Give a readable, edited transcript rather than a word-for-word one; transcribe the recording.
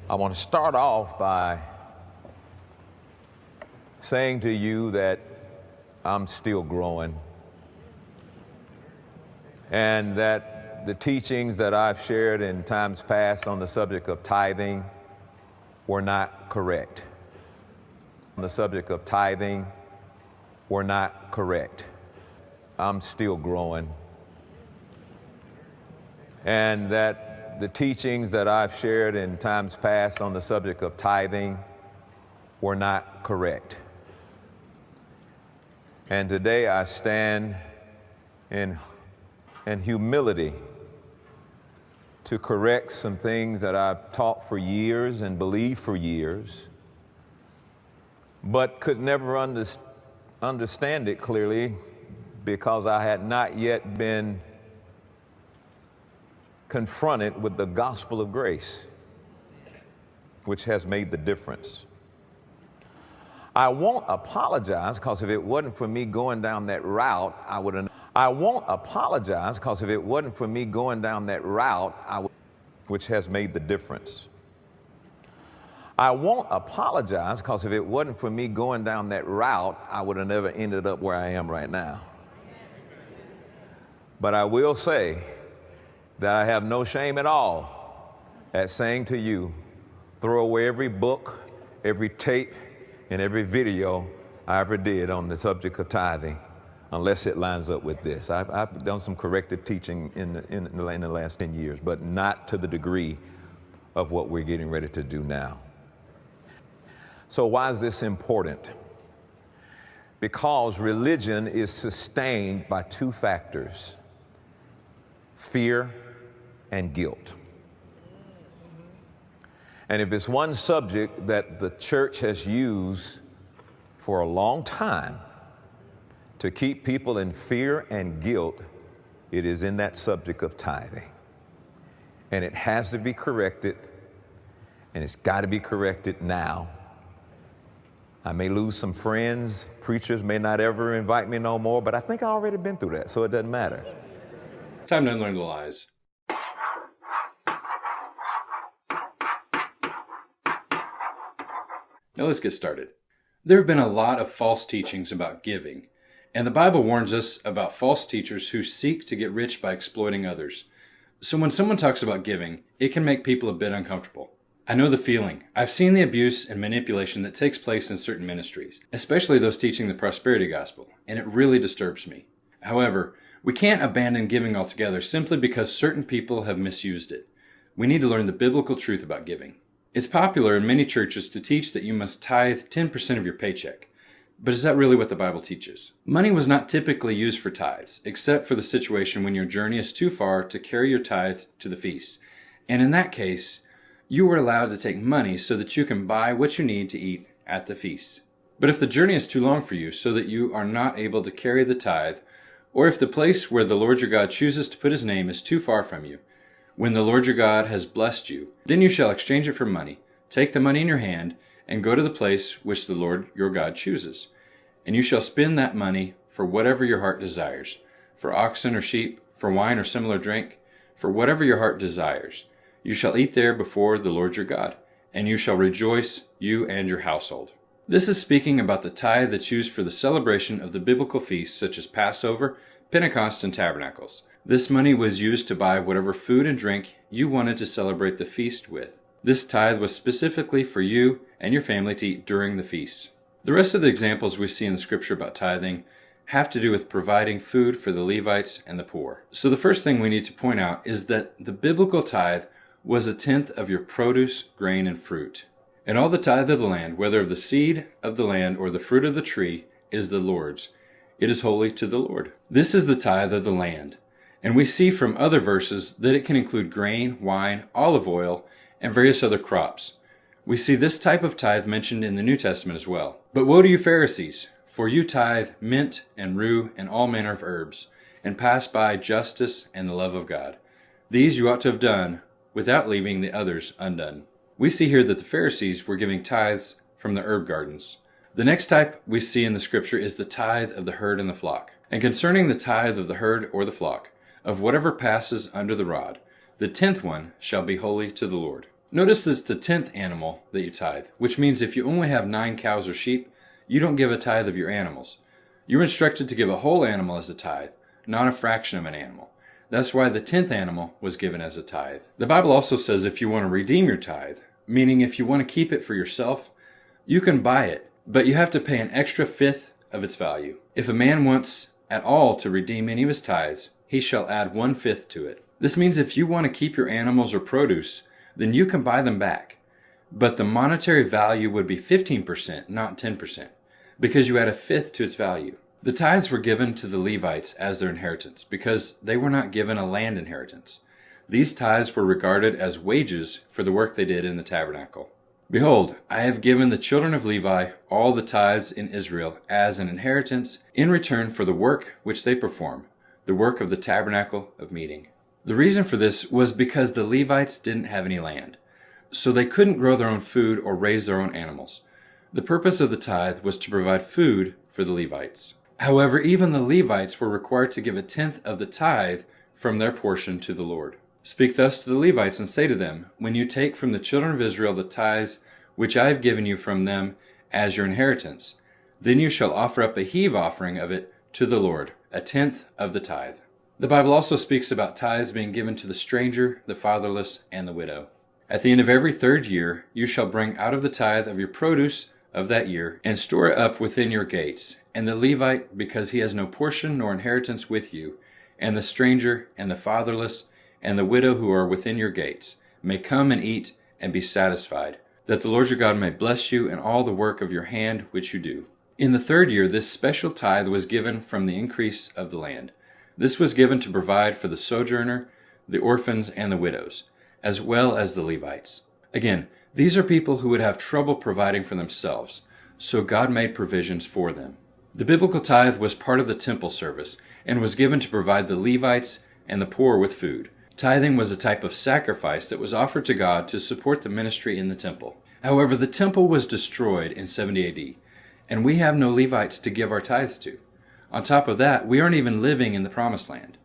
I want to start off by saying to you that I'm still growing, and that the teachings that I've shared in times past on the subject of tithing were not correct. On the subject of tithing were not correct. I'm still growing, and that the teachings that I've shared in times past on the subject of tithing were not correct. And today I stand in humility to correct some things that I've taught for years and believed for years, but could never understand it clearly because I had not yet been confronted with the gospel of grace, which has made the difference. I won't apologize because if it wasn't for me going down that route, I won't apologize because if it wasn't for me going down that route, which has made the difference. I won't apologize because if it wasn't for me going down that route, I would have never ended up where I am right now. But I will say that I have no shame at all at saying to you, throw away every book, every tape, and every video I ever did on the subject of tithing, unless it lines up with this. I've done some corrective teaching in the last 10 years, but not to the degree of what we're getting ready to do now. So why is this important? Because religion is sustained by two factors: fear and guilt. And if it's one subject that the church has used for a long time to keep people in fear and guilt, it is in that subject of tithing. And it has to be corrected, and it's got to be corrected now. I may lose some friends, preachers may not ever invite me no more, but I think I've already been through that, so it doesn't matter. Time to unlearn the lies. Now let's get started. There have been a lot of false teachings about giving, and the Bible warns us about false teachers who seek to get rich by exploiting others. So when someone talks about giving, it can make people a bit uncomfortable. I know the feeling. I've seen the abuse and manipulation that takes place in certain ministries, especially those teaching the prosperity gospel, and it really disturbs me. However, we can't abandon giving altogether simply because certain people have misused it. We need to learn the biblical truth about giving. It's popular in many churches to teach that you must tithe 10% of your paycheck. But is that really what the Bible teaches? Money was not typically used for tithes, except for the situation when your journey is too far to carry your tithe to the feast. And in that case, you were allowed to take money so that you can buy what you need to eat at the feast. But if the journey is too long for you so that you are not able to carry the tithe, or if the place where the Lord your God chooses to put his name is too far from you, when the Lord your God has blessed you, then you shall exchange it for money, take the money in your hand, and go to the place which the Lord your God chooses. And you shall spend that money for whatever your heart desires, for oxen or sheep, for wine or similar drink, for whatever your heart desires. You shall eat there before the Lord your God, and you shall rejoice, you and your household. This is speaking about the tithe that's used for the celebration of the biblical feasts such as Passover, Pentecost, and Tabernacles. This money was used to buy whatever food and drink you wanted to celebrate the feast with. This tithe was specifically for you and your family to eat during the feast. The rest of the examples we see in the scripture about tithing have to do with providing food for the Levites and the poor. So the first thing we need to point out is that the biblical tithe was 1/10 of your produce, grain, and fruit. And all the tithe of the land, whether of the seed of the land or the fruit of the tree, is the Lord's. It is holy to the Lord. This is the tithe of the land. And we see from other verses that it can include grain, wine, olive oil, and various other crops. We see this type of tithe mentioned in the New Testament as well. But woe to you Pharisees, for you tithe mint and rue and all manner of herbs, and pass by justice and the love of God. These you ought to have done without leaving the others undone. We see here that the Pharisees were giving tithes from the herb gardens. The next type we see in the scripture is the tithe of the herd and the flock. And concerning the tithe of the herd or the flock, of whatever passes under the rod, the 10th one shall be holy to the Lord. Notice it's the 10th animal that you tithe, which means if you only have 9 cows or sheep, you don't give a tithe of your animals. You're instructed to give a whole animal as a tithe, not a fraction of an animal. That's why the 10th animal was given as a tithe. The Bible also says if you want to redeem your tithe, meaning if you want to keep it for yourself, you can buy it, but you have to pay an extra fifth of its value. If a man wants at all to redeem any of his tithes, he shall add 1/5 to it. This means if you want to keep your animals or produce, then you can buy them back. But the monetary value would be 15%, not 10%, because you add a fifth to its value. The tithes were given to the Levites as their inheritance because they were not given a land inheritance. These tithes were regarded as wages for the work they did in the tabernacle. Behold, I have given the children of Levi all the tithes in Israel as an inheritance in return for the work which they perform, the work of the tabernacle of meeting. The reason for this was because the Levites didn't have any land, so they couldn't grow their own food or raise their own animals. The purpose of the tithe was to provide food for the Levites. However, even the Levites were required to give 1/10 of the tithe from their portion to the Lord. Speak thus to the Levites and say to them, when you take from the children of Israel the tithes which I have given you from them as your inheritance, then you shall offer up a heave offering of it to the Lord, 1/10 of the tithe. The Bible also speaks about tithes being given to the stranger, the fatherless, and the widow. At the end of every 3rd year, you shall bring out of the tithe of your produce of that year, and store it up within your gates. And the Levite, because he has no portion nor inheritance with you, and the stranger, and the fatherless, and the widow who are within your gates, may come and eat and be satisfied, that the Lord your God may bless you in all the work of your hand which you do. In the 3rd year, this special tithe was given from the increase of the land. This was given to provide for the sojourner, the orphans, and the widows, as well as the Levites. Again, these are people who would have trouble providing for themselves, so God made provisions for them. The biblical tithe was part of the temple service and was given to provide the Levites and the poor with food. Tithing was a type of sacrifice that was offered to God to support the ministry in the temple. However, the temple was destroyed in 70 AD, and we have no Levites to give our tithes to. On top of that, we aren't even living in the Promised Land.